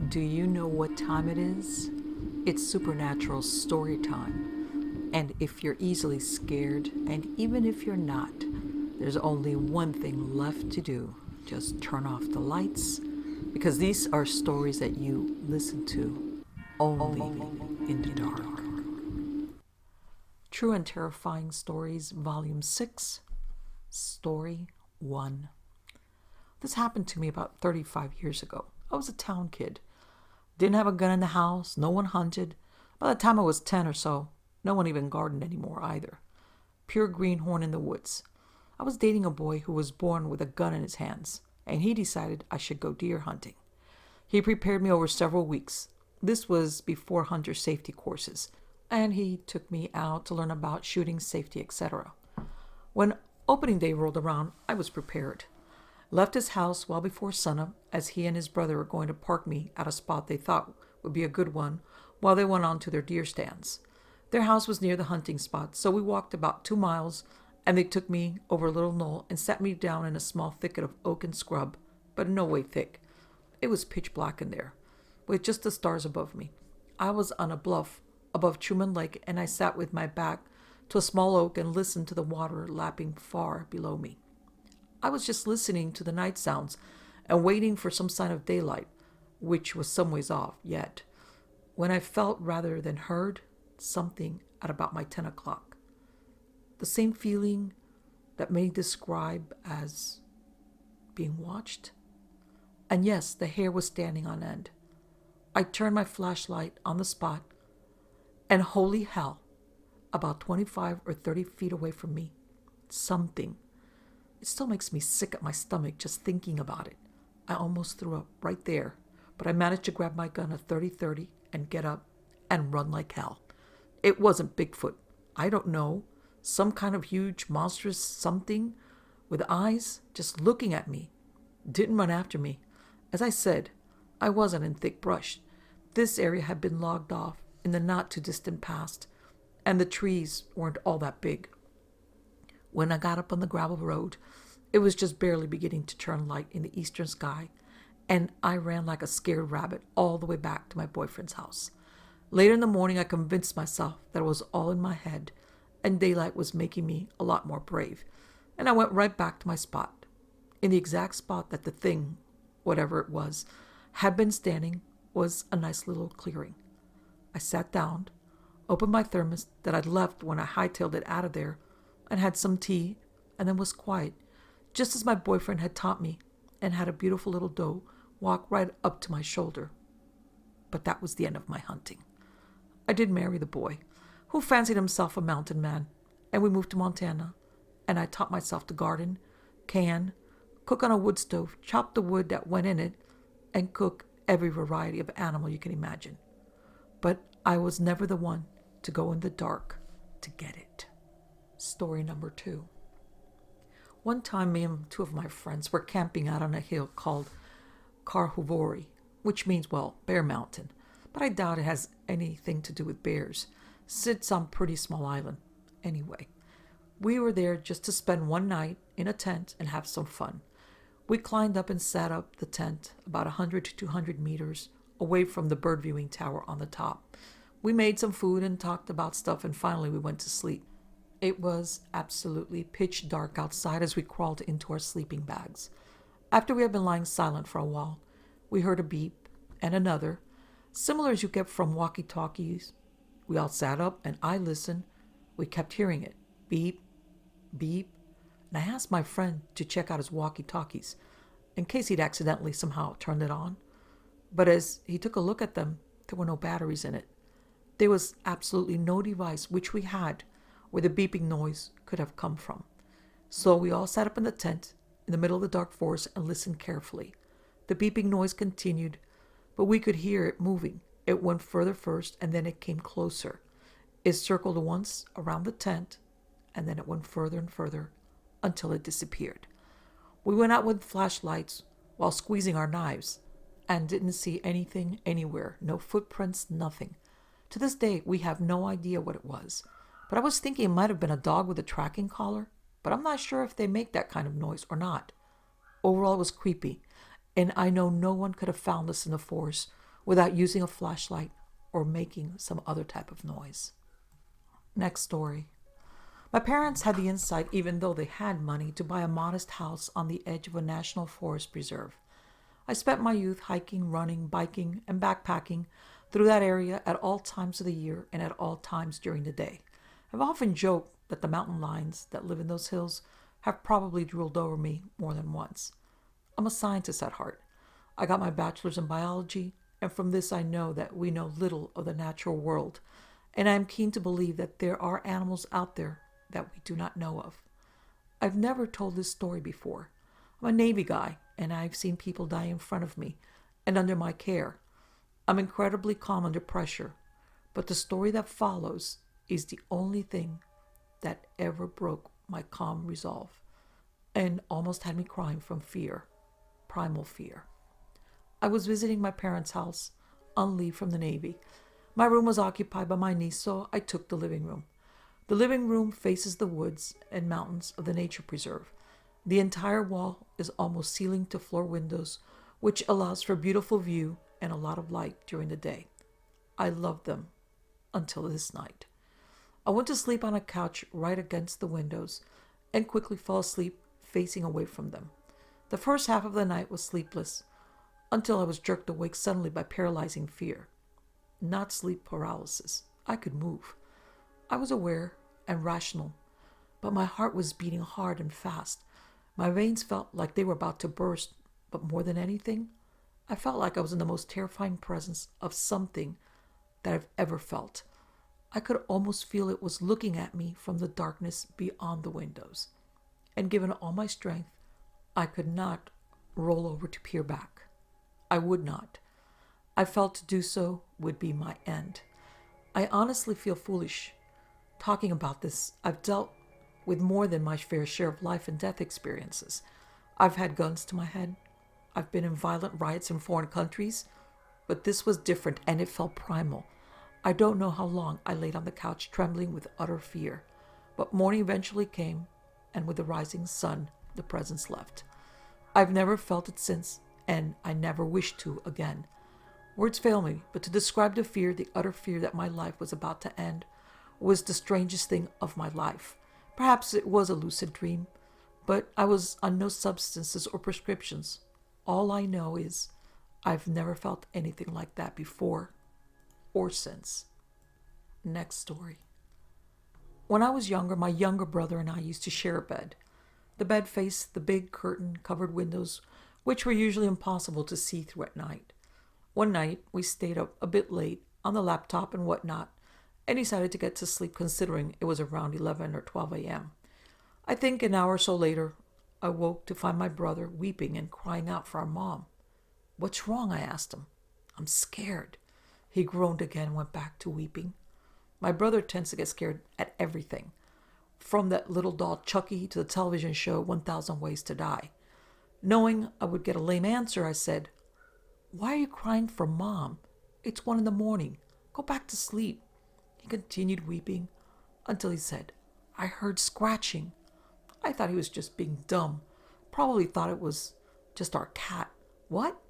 Do you know what time it is? It's supernatural story time. And if you're easily scared, and even if you're not, there's only one thing left to do. Just turn off the lights, because these are stories that you listen to only in the dark. True and Terrifying Stories, Volume 6, Story 1. This happened to me about 35 years ago. I was a town kid. Didn't have a gun in the house, no one hunted. By the time I was 10 or so, no one even gardened anymore either. Pure greenhorn in the woods. I was dating a boy who was born with a gun in his hands, and he decided I should go deer hunting. He prepared me over several weeks. This was before hunter safety courses, and he took me out to learn about shooting, safety, etc. When opening day rolled around, I was prepared. Left his house well before sunup, as he and his brother were going to park me at a spot they thought would be a good one while they went on to their deer stands. Their house was near the hunting spot, so we walked about 2 miles, and they took me over a little knoll and sat me down in a small thicket of oak and scrub, but no way thick. It was pitch black in there, with just the stars above me. I was on a bluff above Truman Lake, and I sat with my back to a small oak and listened to the water lapping far below me. I was just listening to the night sounds and waiting for some sign of daylight, which was some ways off yet, when I felt rather than heard something at about my 10 o'clock. The same feeling that many describe as being watched. And yes, the hair was standing on end. I turned my flashlight on the spot, and holy hell, about 25 or 30 feet away from me, something. It still makes me sick at my stomach just thinking about it. I almost threw up right there, but I managed to grab my gun at 30-30 and get up and run like hell. It wasn't Bigfoot. I don't know. Some kind of huge, monstrous something with eyes just looking at me. Didn't run after me. As I said, I wasn't in thick brush. This area had been logged off in the not-too-distant past, and the trees weren't all that big. When I got up on the gravel road, it was just barely beginning to turn light in the eastern sky, and I ran like a scared rabbit all the way back to my boyfriend's house. Later in the morning, I convinced myself that it was all in my head, and daylight was making me a lot more brave, and I went right back to my spot. In the exact spot that the thing, whatever it was, had been standing was a nice little clearing. I sat down, opened my thermos that I'd left when I hightailed it out of there, and had some tea, and then was quiet, just as my boyfriend had taught me, and had a beautiful little doe walk right up to my shoulder. But that was the end of my hunting. I did marry the boy, who fancied himself a mountain man, and we moved to Montana, and I taught myself to garden, can, cook on a wood stove, chop the wood that went in it, and cook every variety of animal you can imagine. But I was never the one to go in the dark to get it. Story number 2. One time, me and 2 of my friends were camping out on a hill called Karhuvori, which means, well, Bear Mountain. But I doubt it has anything to do with bears. Sits on a pretty small island. Anyway, we were there just to spend one night in a tent and have some fun. We climbed up and sat up the tent about 100 to 200 meters away from the bird viewing tower on the top. We made some food and talked about stuff, and finally we went to sleep. It was absolutely pitch dark outside as we crawled into our sleeping bags. After we had been lying silent for a while, we heard a beep and another, similar as you get from walkie-talkies. We all sat up and I listened. We kept hearing it. Beep, beep. And I asked my friend to check out his walkie-talkies in case he'd accidentally somehow turned it on. But as he took a look at them, there were no batteries in it. There was absolutely no device which we had where the beeping noise could have come from. So we all sat up in the tent in the middle of the dark forest and listened carefully. The beeping noise continued, but we could hear it moving. It went further first, and then it came closer. It circled once around the tent, and then it went further and further until it disappeared. We went out with flashlights while squeezing our knives and didn't see anything anywhere. No footprints, nothing. To this day, we have no idea what it was. But I was thinking it might have been a dog with a tracking collar, but I'm not sure if they make that kind of noise or not. Overall, it was creepy, and I know no one could have found us in the forest without using a flashlight or making some other type of noise. Next story. My parents had the insight, even though they had money, to buy a modest house on the edge of a national forest preserve. I spent my youth hiking, running, biking, and backpacking through that area at all times of the year and at all times during the day. I've often joked that the mountain lions that live in those hills have probably drooled over me more than once. I'm a scientist at heart. I got my bachelor's in biology, and from this I know that we know little of the natural world, and I am keen to believe that there are animals out there that we do not know of. I've never told this story before. I'm a Navy guy, and I've seen people die in front of me and under my care. I'm incredibly calm under pressure, but the story that follows is the only thing that ever broke my calm resolve and almost had me crying from fear, primal fear. I was visiting my parents' house on leave from the Navy. My room was occupied by my niece, so I took the living room. The living room faces the woods and mountains of the nature preserve. The entire wall is almost ceiling to floor windows, which allows for beautiful view and a lot of light during the day. I loved them until this night. I went to sleep on a couch right against the windows and quickly fell asleep facing away from them. The first half of the night was sleepless until I was jerked awake suddenly by paralyzing fear. Not sleep paralysis. I could move. I was aware and rational, but my heart was beating hard and fast. My veins felt like they were about to burst, but more than anything, I felt like I was in the most terrifying presence of something that I've ever felt. I could almost feel it was looking at me from the darkness beyond the windows. And given all my strength, I could not roll over to peer back. I would not. I felt to do so would be my end. I honestly feel foolish talking about this. I've dealt with more than my fair share of life and death experiences. I've had guns to my head. I've been in violent riots in foreign countries, but this was different and it felt primal. I don't know how long I laid on the couch trembling with utter fear, but morning eventually came, and with the rising sun, the presence left. I've never felt it since, and I never wish to again. Words fail me, but to describe the fear, the utter fear that my life was about to end, was the strangest thing of my life. Perhaps it was a lucid dream, but I was on no substances or prescriptions. All I know is I've never felt anything like that before or since. Next story. When I was younger, my younger brother and I used to share a bed. The bed faced the big curtain-covered windows, which were usually impossible to see through at night. One night, we stayed up a bit late on the laptop and whatnot, and decided to get to sleep considering it was around 11 or 12 a.m. I think an hour or so later, I woke to find my brother weeping and crying out for our mom. "What's wrong?" I asked him. "I'm scared." He groaned again and went back to weeping. My brother tends to get scared at everything, from that little doll Chucky to the television show 1,000 Ways to Die. Knowing I would get a lame answer, I said, "Why are you crying for Mom? It's 1 a.m. Go back to sleep." He continued weeping until he said, "I heard scratching." I thought he was just being dumb. Probably thought it was just our cat. "What?"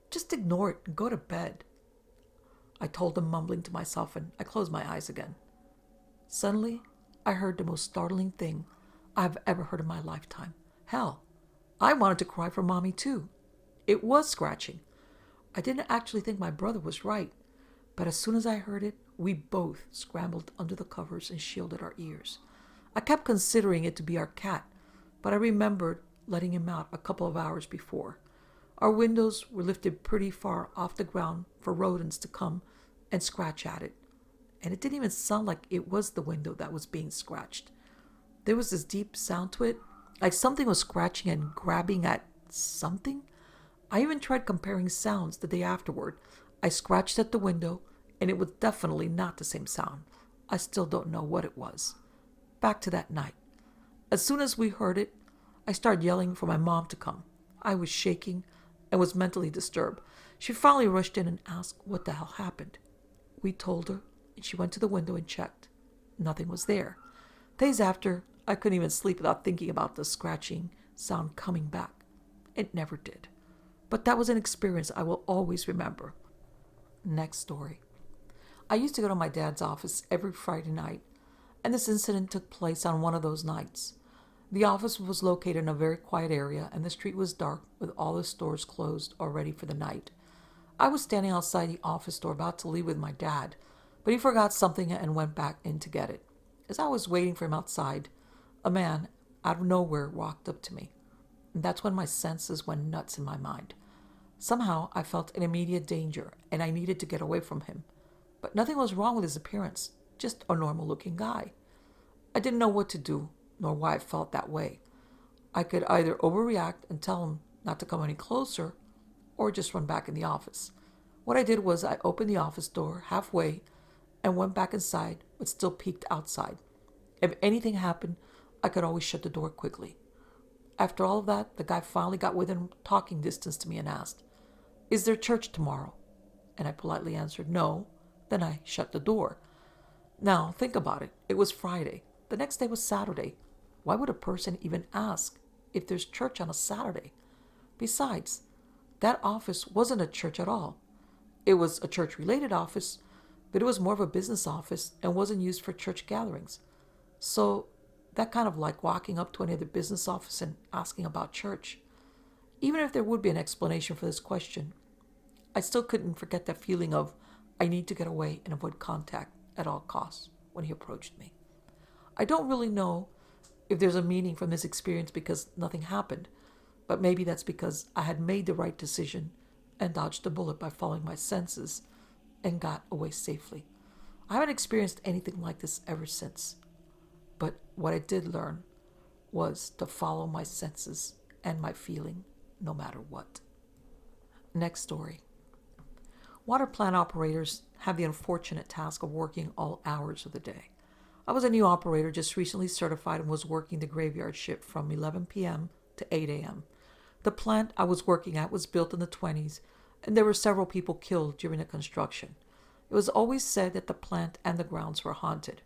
"Just ignore it and go to bed," I told him, mumbling to myself, and I closed my eyes again. Suddenly, I heard the most startling thing I've ever heard in my lifetime. Hell, I wanted to cry for Mommy too. It was scratching. I didn't actually think my brother was right, but as soon as I heard it, we both scrambled under the covers and shielded our ears. I kept considering it to be our cat, but I remembered letting him out a couple of hours before. Our windows were lifted pretty far off the ground for rodents to come and scratch at it, and it didn't even sound like it was the window that was being scratched. There was this deep sound to it, like something was scratching and grabbing at something. I even tried comparing sounds the day afterward. I scratched at the window, and it was definitely not the same sound. I still don't know what it was. Back to that night. As soon as we heard it, I started yelling for my mom to come. I was shaking and was mentally disturbed. She finally rushed in and asked what the hell happened. We told her, and she went to the window and checked. Nothing was there. Days after, I couldn't even sleep without thinking about the scratching sound coming back. It never did. But that was an experience I will always remember. Next story. I used to go to my dad's office every Friday night, and this incident took place on one of those nights. The office was located in a very quiet area, and the street was dark with all the stores closed or ready for the night. I was standing outside the office door about to leave with my dad, but he forgot something and went back in to get it. As I was waiting for him outside, a man out of nowhere walked up to me. And that's when my senses went nuts in my mind. Somehow I felt an immediate danger, and I needed to get away from him. But nothing was wrong with his appearance, just a normal-looking guy. I didn't know what to do, nor why I felt that way. I could either overreact and tell him not to come any closer, or just run back in the office. What I did was I opened the office door halfway and went back inside, but still peeked outside. If anything happened, I could always shut the door quickly. After all of that, the guy finally got within talking distance to me and asked, "Is there church tomorrow?" And I politely answered, "No." Then I shut the door. Now, think about it. It was Friday. The next day was Saturday. Why would a person even ask if there's church on a Saturday? Besides, that office wasn't a church at all. It was a church-related office, but it was more of a business office and wasn't used for church gatherings. So that kind of like walking up to any other business office and asking about church. Even if there would be an explanation for this question, I still couldn't forget that feeling of I need to get away and avoid contact at all costs when he approached me. I don't really know if there's a meaning from this experience because nothing happened, but maybe that's because I had made the right decision and dodged a bullet by following my senses and got away safely. I haven't experienced anything like this ever since, but what I did learn was to follow my senses and my feeling no matter what. Next story. Water plant operators have the unfortunate task of working all hours of the day. I was a new operator just recently certified and was working the graveyard shift from 11 p.m. to 8 a.m. The plant I was working at was built in the 1920s, and there were several people killed during the construction. It was always said that the plant and the grounds were haunted.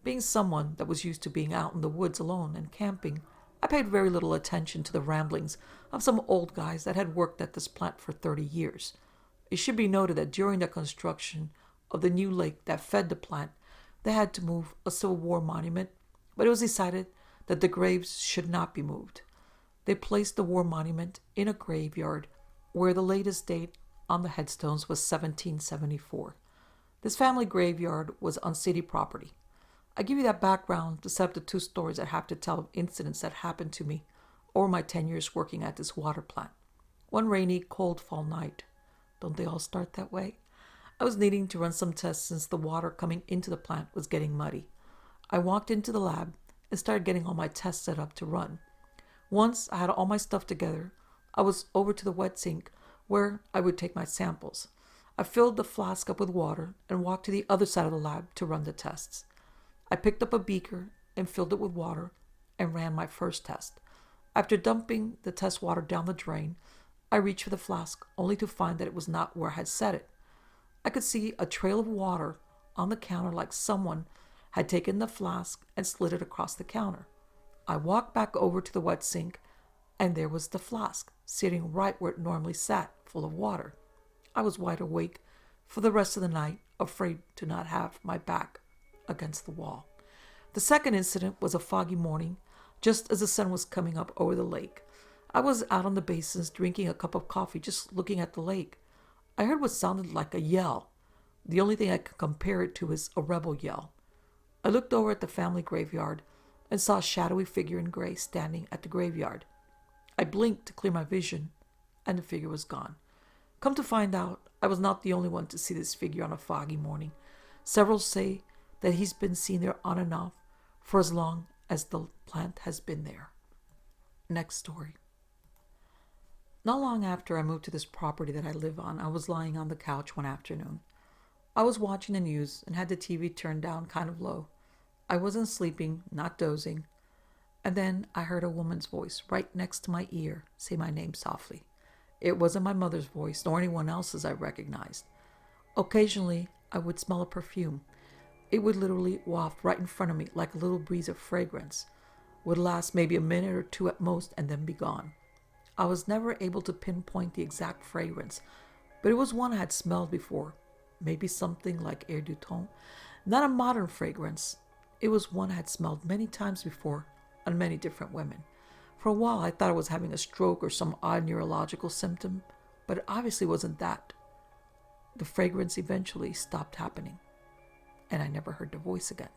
Being someone that was used to being out in the woods alone and camping, I paid very little attention to the ramblings of some old guys that had worked at this plant for 30 years. It should be noted that during the construction of the new lake that fed the plant, they had to move a Civil War monument, but it was decided that the graves should not be moved. They placed the war monument in a graveyard where the latest date on the headstones was 1774. This family graveyard was on city property. I give you that background to set up the two stories I have to tell of incidents that happened to me over my 10 years working at this water plant. One rainy, cold fall night. Don't they all start that way? I was needing to run some tests since the water coming into the plant was getting muddy. I walked into the lab and started getting all my tests set up to run. Once I had all my stuff together, I was over to the wet sink where I would take my samples. I filled the flask up with water and walked to the other side of the lab to run the tests. I picked up a beaker and filled it with water and ran my first test. After dumping the test water down the drain, I reached for the flask only to find that it was not where I had set it. I could see a trail of water on the counter like someone had taken the flask and slid it across the counter. I walked back over to the wet sink, and there was the flask, sitting right where it normally sat, full of water. I was wide awake for the rest of the night, afraid to not have my back against the wall. The second incident was a foggy morning, just as the sun was coming up over the lake. I was out on the basins drinking a cup of coffee, just looking at the lake. I heard what sounded like a yell. The only thing I could compare it to is a rebel yell. I looked over at the family graveyard and saw a shadowy figure in gray standing at the graveyard. I blinked to clear my vision, and the figure was gone. Come to find out, I was not the only one to see this figure on a foggy morning. Several say that he's been seen there on and off for as long as the plant has been there. Next story. Not long after I moved to this property that I live on, I was lying on the couch one afternoon. I was watching the news and had the TV turned down kind of low. I wasn't sleeping, not dozing. And then I heard a woman's voice right next to my ear say my name softly. It wasn't my mother's voice, nor anyone else's I recognized. Occasionally, I would smell a perfume. It would literally waft right in front of me like a little breeze of fragrance. Would last maybe a minute or two at most and then be gone. I was never able to pinpoint the exact fragrance, but it was one I had smelled before, maybe something like Air du Temps. Not a modern fragrance. It was one I had smelled many times before on many different women. For a while, I thought I was having a stroke or some odd neurological symptom, but it obviously wasn't that. The fragrance eventually stopped happening, and I never heard the voice again.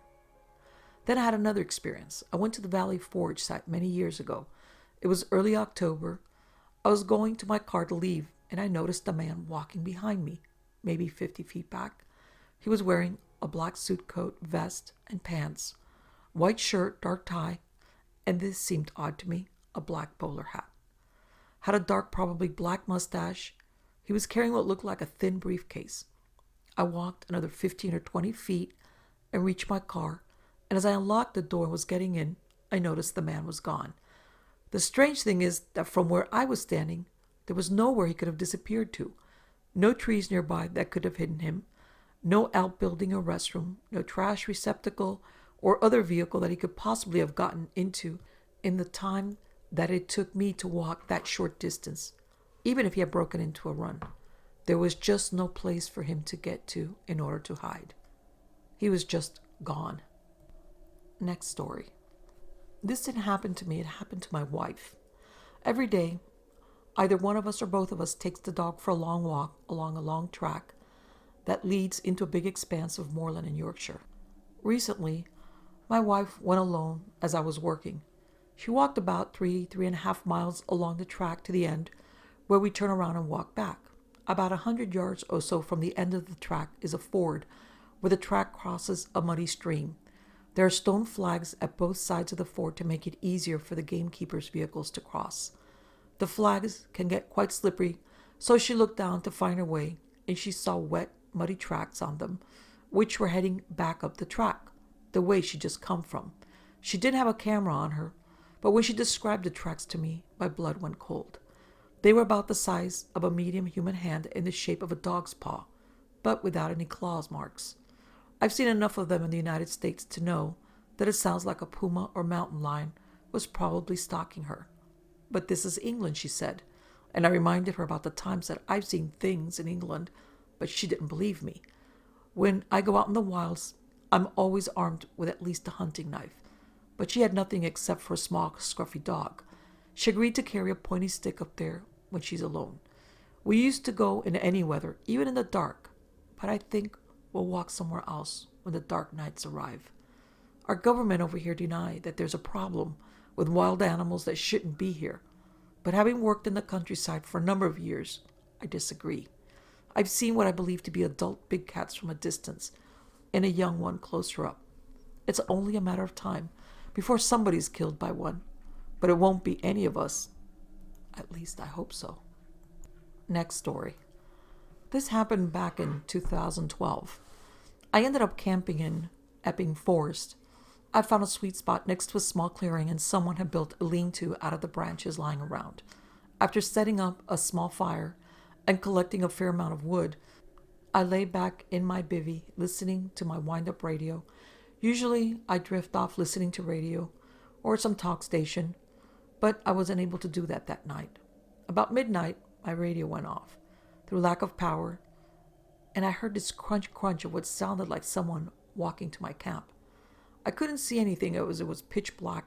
Then I had another experience. I went to the Valley Forge site many years ago. It was early October. I was going to my car to leave, and I noticed a man walking behind me, maybe 50 feet back. He was wearing a black suit coat, vest, and pants, white shirt, dark tie, and this seemed odd to me, a black bowler hat. Had a dark, probably black mustache. He was carrying what looked like a thin briefcase. I walked another 15 or 20 feet and reached my car, and as I unlocked the door and was getting in, I noticed the man was gone. The strange thing is that from where I was standing, there was nowhere he could have disappeared to. No trees nearby that could have hidden him. No outbuilding or restroom, no trash receptacle or other vehicle that he could possibly have gotten into in the time that it took me to walk that short distance, even if he had broken into a run. There was just no place for him to get to in order to hide. He was just gone. Next story. This didn't happen to me, it happened to my wife. Every day, either one of us or both of us takes the dog for a long walk along a long track that leads into a big expanse of moorland in Yorkshire. Recently, my wife went alone as I was working. She walked about 3.5 miles along the track to the end, where we turn around and walk back. About 100 yards or so from the end of the track is a ford, where the track crosses a muddy stream. There are stone flags at both sides of the ford to make it easier for the gamekeepers' vehicles to cross. The flags can get quite slippery, so she looked down to find her way, and she saw wet, muddy tracks on them, which were heading back up the track, the way she'd just come from. She didn't have a camera on her, but when she described the tracks to me, my blood went cold. They were about the size of a medium human hand in the shape of a dog's paw, but without any claws marks. I've seen enough of them in the United States to know that it sounds like a puma or mountain lion was probably stalking her. But this is England, she said, and I reminded her about the times that I've seen things in England, but she didn't believe me. When I go out in the wilds, I'm always armed with at least a hunting knife, but she had nothing except for a small, scruffy dog. She agreed to carry a pointy stick up there when she's alone. We used to go in any weather, even in the dark, but I think we'll walk somewhere else when the dark nights arrive. Our government over here deny that there's a problem with wild animals that shouldn't be here, but having worked in the countryside for a number of years, I disagree. I've seen what I believe to be adult big cats from a distance, and a young one closer up. It's only a matter of time before somebody's killed by one, but it won't be any of us. At least I hope so. Next story. This happened back in 2012. I ended up camping in Epping Forest. I found a sweet spot next to a small clearing, and someone had built a lean-to out of the branches lying around. After setting up a small fire and collecting a fair amount of wood, I lay back in my bivvy listening to my wind-up radio. Usually I drift off listening to radio or some talk station, but I wasn't able to do that night. About midnight, my radio went off through lack of power, and I heard this crunch of what sounded like someone walking to my camp. I couldn't see anything, it was pitch black,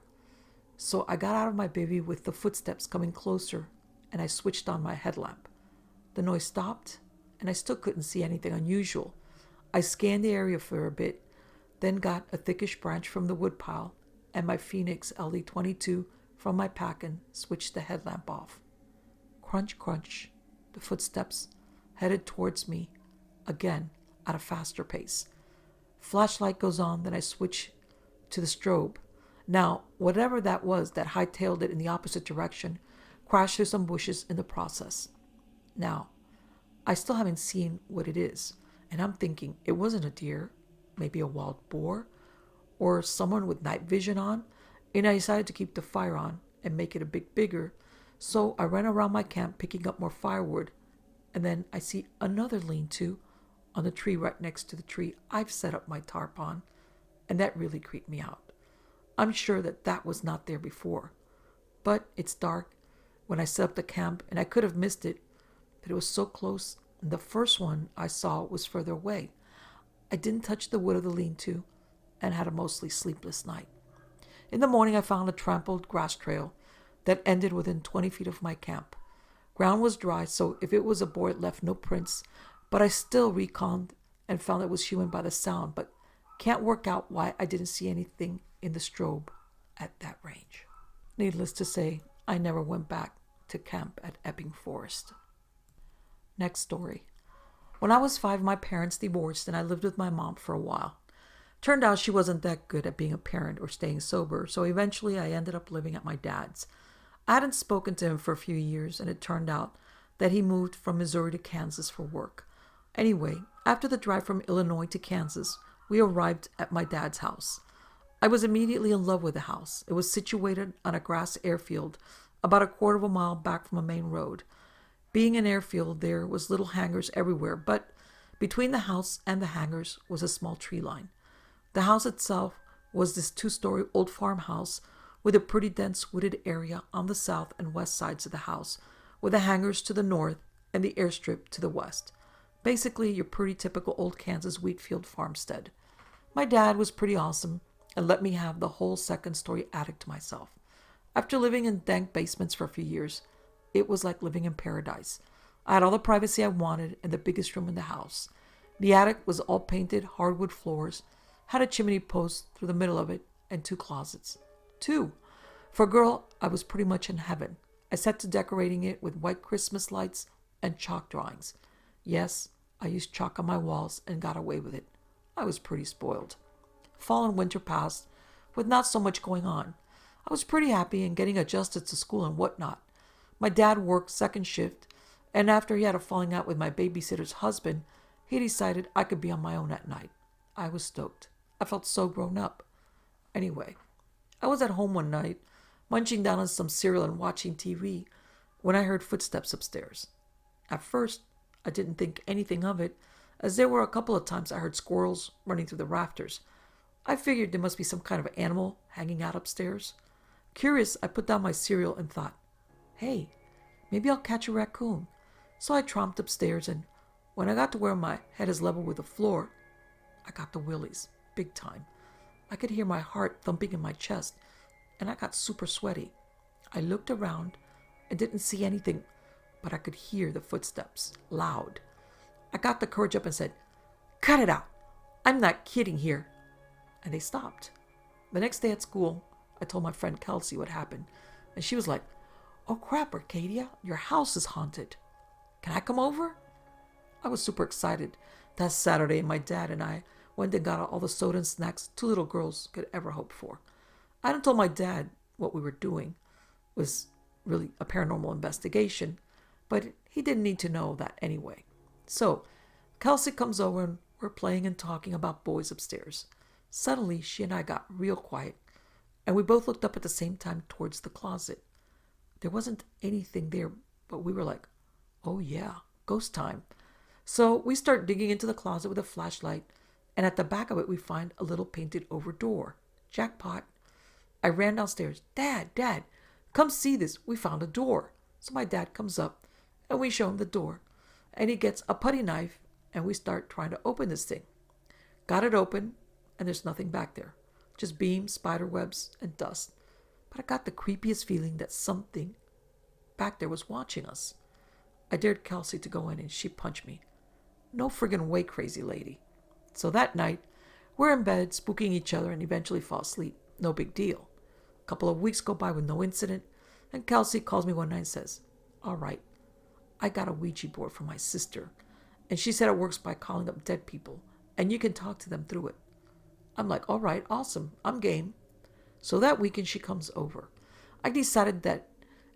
so I got out of my bivvy with the footsteps coming closer, and I switched on my headlamp. The noise stopped, and I still couldn't see anything unusual. I scanned the area for a bit, then got a thickish branch from the woodpile and my Phoenix LD-22 from my pack and switched the headlamp off. Crunch, the footsteps headed towards me again at a faster pace. Flashlight goes on, then I switch to the strobe. Now, whatever that was that hightailed it in the opposite direction crashed through some bushes in the process. Now, I still haven't seen what it is, and I'm thinking it wasn't a deer, maybe a wild boar, or someone with night vision on, and I decided to keep the fire on and make it a bit bigger, so I ran around my camp picking up more firewood, and then I see another lean-to on the tree right next to the tree I've set up my tarp on, and that really creeped me out. I'm sure that was not there before, but it's dark when I set up the camp, and I could have missed it, but it was so close The first one I saw was further away. I didn't touch the wood of the lean-to and had a mostly sleepless night. In the morning, I found a trampled grass trail that ended within 20 feet of my camp. Ground was dry, so if it was a boar, it left no prints, but I still reconned and found it was human by the sound, but can't work out why I didn't see anything in the strobe at that range. Needless to say, I never went back to camp at Epping Forest. Next story. When I was 5, my parents divorced and I lived with my mom for a while. Turned out she wasn't that good at being a parent or staying sober, so eventually I ended up living at my dad's. I hadn't spoken to him for a few years, and it turned out that he moved from Missouri to Kansas for work. Anyway, after the drive from Illinois to Kansas, we arrived at my dad's house. I was immediately in love with the house. It was situated on a grass airfield about a quarter of a mile back from a main road. Being an airfield, there was little hangars everywhere, but between the house and the hangars was a small tree line. The house itself was this 2-story old farmhouse with a pretty dense wooded area on the south and west sides of the house, with the hangars to the north and the airstrip to the west. Basically, your pretty typical old Kansas wheat field farmstead. My dad was pretty awesome and let me have the whole second-story attic to myself. After living in dank basements for a few years, it was like living in paradise. I had all the privacy I wanted and the biggest room in the house. The attic was all painted hardwood floors, had a chimney post through the middle of it, and 2 closets. 2. For a girl, I was pretty much in heaven. I set to decorating it with white Christmas lights and chalk drawings. Yes, I used chalk on my walls and got away with it. I was pretty spoiled. Fall and winter passed with not so much going on. I was pretty happy and getting adjusted to school and whatnot. My dad worked second shift, and after he had a falling out with my babysitter's husband, he decided I could be on my own at night. I was stoked. I felt so grown up. Anyway, I was at home one night, munching down on some cereal and watching TV, when I heard footsteps upstairs. At first, I didn't think anything of it, as there were a couple of times I heard squirrels running through the rafters. I figured there must be some kind of animal hanging out upstairs. Curious, I put down my cereal and thought, hey, maybe I'll catch a raccoon. So I tromped upstairs, and when I got to where my head is level with the floor, I got the willies, big time. I could hear my heart thumping in my chest, and I got super sweaty. I looked around and didn't see anything, but I could hear the footsteps, loud. I got the courage up and said, cut it out. I'm not kidding here. And they stopped. The next day at school, I told my friend Kelsey what happened, and she was like, oh crap, Arcadia, your house is haunted. Can I come over? I was super excited. That Saturday, my dad and I went and got all the soda and snacks 2 little girls could ever hope for. I hadn't told my dad what we were doing was really a paranormal investigation, but he didn't need to know that anyway. So, Kelsey comes over and we're playing and talking about boys upstairs. Suddenly, she and I got real quiet, and we both looked up at the same time towards the closet. There wasn't anything there, but we were like, oh yeah, ghost time. So we start digging into the closet with a flashlight, and at the back of it we find a little painted over door. Jackpot. I ran downstairs. Dad, come see this. We found a door. So my dad comes up, and we show him the door, and he gets a putty knife, and we start trying to open this thing. Got it open, and there's nothing back there. Just beams, spider webs, and dust. But I got the creepiest feeling that something back there was watching us. I dared Kelsey to go in, and she punched me. No friggin' way, crazy lady. So that night, we're in bed, spooking each other, and eventually fall asleep. No big deal. A couple of weeks go by with no incident, and Kelsey calls me one night and says, all right, I got a Ouija board from my sister, and she said it works by calling up dead people, and you can talk to them through it. I'm like, all right, awesome, I'm game. So that weekend she comes over. I decided that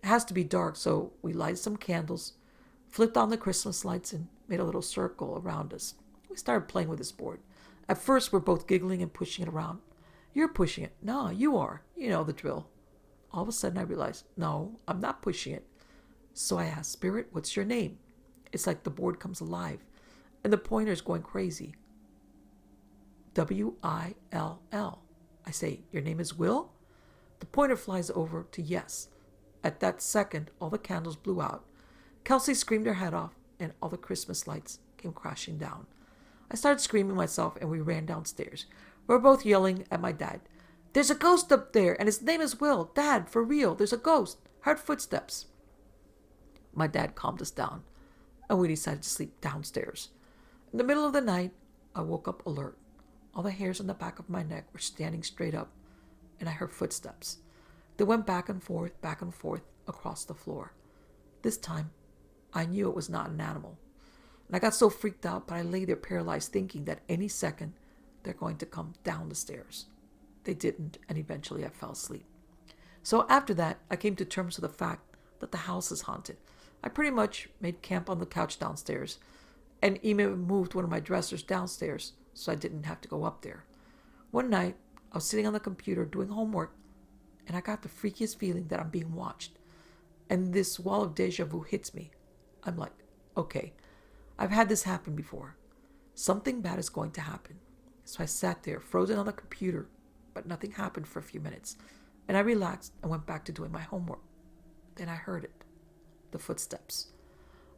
it has to be dark, so we lighted some candles, flipped on the Christmas lights, and made a little circle around us. We started playing with this board. At first, we're both giggling and pushing it around. You're pushing it. No, you are. You know the drill. All of a sudden, I realized, no, I'm not pushing it. So I asked, Spirit, what's your name? It's like the board comes alive, and the pointer's going crazy. W-I-L-L. I say, your name is Will? The pointer flies over to yes. At that second, all the candles blew out. Kelsey screamed her head off, and all the Christmas lights came crashing down. I started screaming myself, and we ran downstairs. We were both yelling at my dad. "There's a ghost up there, and his name is Will. Dad, for real, there's a ghost. Heard footsteps." My dad calmed us down, and we decided to sleep downstairs. In the middle of the night, I woke up alert. All the hairs on the back of my neck were standing straight up, and I heard footsteps. They went back and forth across the floor. This time, I knew it was not an animal. And I got so freaked out, but I lay there paralyzed, thinking that any second they're going to come down the stairs. They didn't, and eventually I fell asleep. So after that, I came to terms with the fact that the house is haunted. I pretty much made camp on the couch downstairs, and even moved one of my dressers downstairs so I didn't have to go up there. One night, I was sitting on the computer doing homework, and I got the freakiest feeling that I'm being watched. And this wall of deja vu hits me. I'm like, okay, I've had this happen before. Something bad is going to happen. So I sat there, frozen on the computer, but nothing happened for a few minutes. And I relaxed and went back to doing my homework. Then I heard it. The footsteps.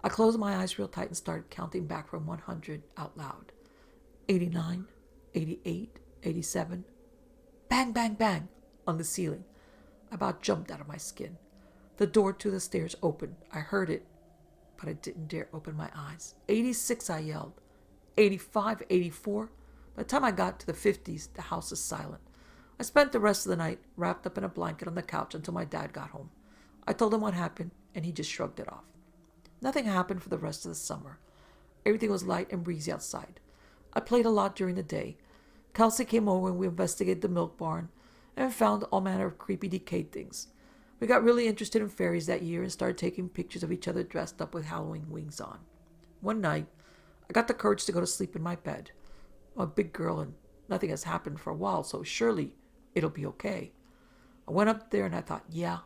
I closed my eyes real tight and started counting back from 100 out loud. 89, 88, 87. Bang, bang, bang on the ceiling. I about jumped out of my skin. The door to the stairs opened. I heard it, but I didn't dare open my eyes. 86, I yelled. 85, 84. By the time I got to the 50s, the house is silent. I spent the rest of the night wrapped up in a blanket on the couch until my dad got home. I told him what happened, and he just shrugged it off. Nothing happened for the rest of the summer. Everything was light and breezy outside. I played a lot during the day. Kelsey came over and we investigated the milk barn and found all manner of creepy decayed things. We got really interested in fairies that year and started taking pictures of each other dressed up with Halloween wings on. One night, I got the courage to go to sleep in my bed. I'm a big girl and nothing has happened for a while, so surely it'll be okay. I went up there and I thought, yeah,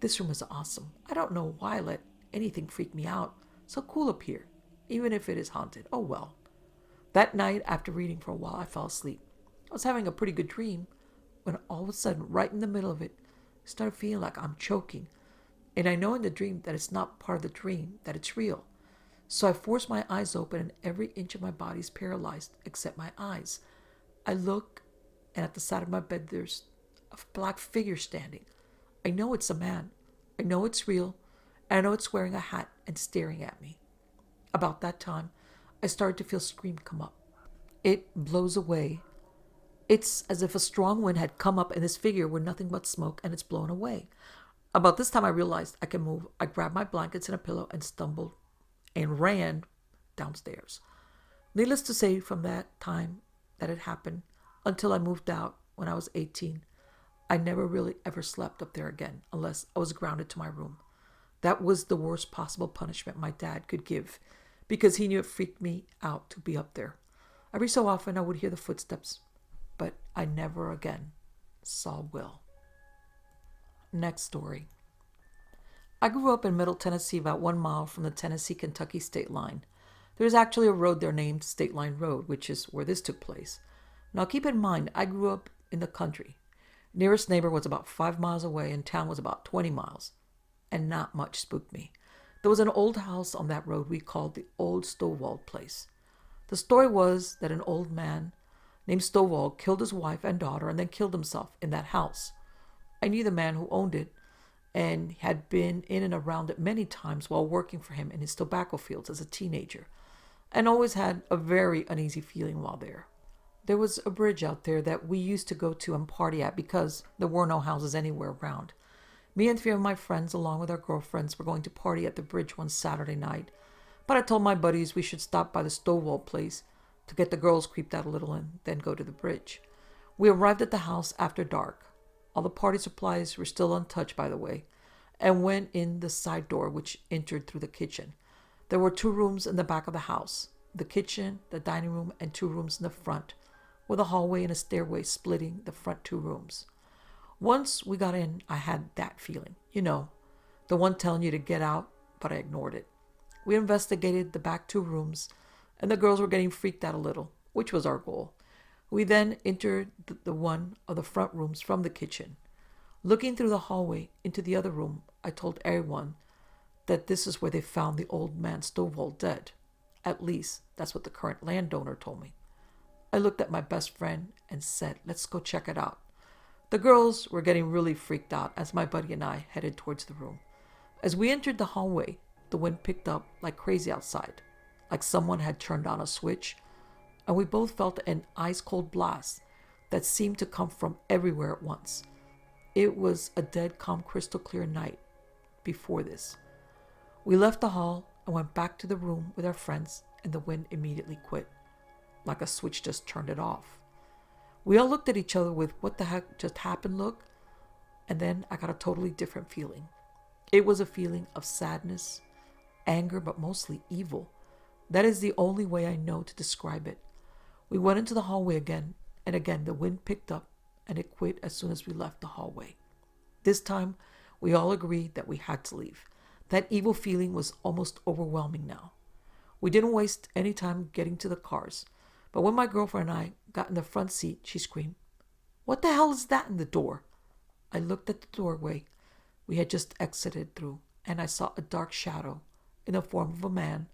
this room is awesome. I don't know why I let anything freak me out. So cool up here, even if it is haunted. Oh well. That night, after reading for a while, I fell asleep. I was having a pretty good dream when all of a sudden, right in the middle of it, I started feeling like I'm choking. And I know in the dream that it's not part of the dream, that it's real. So I forced my eyes open and every inch of my body is paralyzed except my eyes. I look, and at the side of my bed there's a black figure standing. I know it's a man. I know it's real. And I know it's wearing a hat and staring at me. About that time, I started to feel scream come up. It blows away. It's as if a strong wind had come up and this figure were nothing but smoke and it's blown away. About this time I realized I can move. I grabbed my blankets and a pillow and stumbled and ran downstairs. Needless to say, from that time that it happened until I moved out when I was 18, I never really ever slept up there again unless I was grounded to my room. That was the worst possible punishment my dad could give because he knew it freaked me out to be up there. Every so often I would hear the footsteps, but I never again saw Will. Next story. I grew up in Middle Tennessee, about 1 mile from the Tennessee-Kentucky state line. There is actually a road there named State Line Road, which is where this took place. Now keep in mind, I grew up in the country. Nearest neighbor was about 5 miles away and town was about 20 miles. And not much spooked me. There was an old house on that road we called the Old Stovall Place. The story was that an old man named Stovall killed his wife and daughter and then killed himself in that house. I knew the man who owned it and had been in and around it many times while working for him in his tobacco fields as a teenager, and always had a very uneasy feeling while there. There was a bridge out there that we used to go to and party at because there were no houses anywhere around. Me and 3 of my friends, along with our girlfriends, were going to party at the bridge one Saturday night, but I told my buddies we should stop by the Stovall Place to get the girls creeped out a little and then go to the bridge. We arrived at the house after dark. All the party supplies were still untouched, by the way, and went in the side door which entered through the kitchen. There were 2 rooms in the back of the house, the kitchen, the dining room, and 2 rooms in the front, with a hallway and a stairway splitting the front 2 rooms. Once we got in, I had that feeling, the one telling you to get out, but I ignored it. We investigated the back 2 rooms, and the girls were getting freaked out a little, which was our goal. We then entered the one of the front rooms from the kitchen. Looking through the hallway into the other room, I told everyone that this is where they found the old man Stovall dead. At least, that's what the current landowner told me. I looked at my best friend and said, let's go check it out. The girls were getting really freaked out as my buddy and I headed towards the room. As we entered the hallway, the wind picked up like crazy outside, like someone had turned on a switch, and we both felt an ice-cold blast that seemed to come from everywhere at once. It was a dead calm crystal clear night before this. We left the hall and went back to the room with our friends, and the wind immediately quit, like a switch just turned it off. We all looked at each other with what the heck just happened look, and then I got a totally different feeling. It was a feeling of sadness, anger, but mostly evil. That is the only way I know to describe it. We went into the hallway again, and again the wind picked up, and it quit as soon as we left the hallway. This time, we all agreed that we had to leave. That evil feeling was almost overwhelming now. We didn't waste any time getting to the cars, but when my girlfriend and I got in the front seat, she screamed, "What the hell is that in the door?" I looked at the doorway we had just exited through, and I saw a dark shadow in the form of a man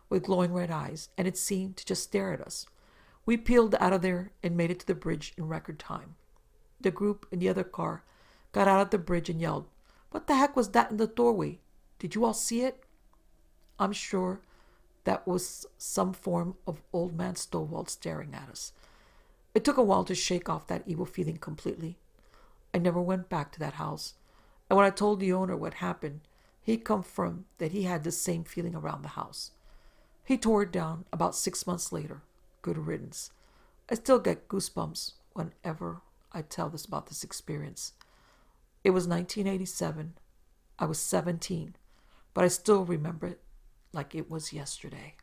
with glowing red eyes, and it seemed to just stare at us. We peeled out of there and made it to the bridge in record time. The group in the other car got out of the bridge and yelled, "What the heck was that in the doorway? Did you all see it?" I'm sure that was some form of old man Stovall staring at us. It took a while to shake off that evil feeling completely. I never went back to that house, and when I told the owner what happened, he confirmed that he had the same feeling around the house. He tore it down about 6 months later. Good riddance. I still get goosebumps whenever I tell this about this experience. It was 1987. I was 17, but I still remember it like it was yesterday.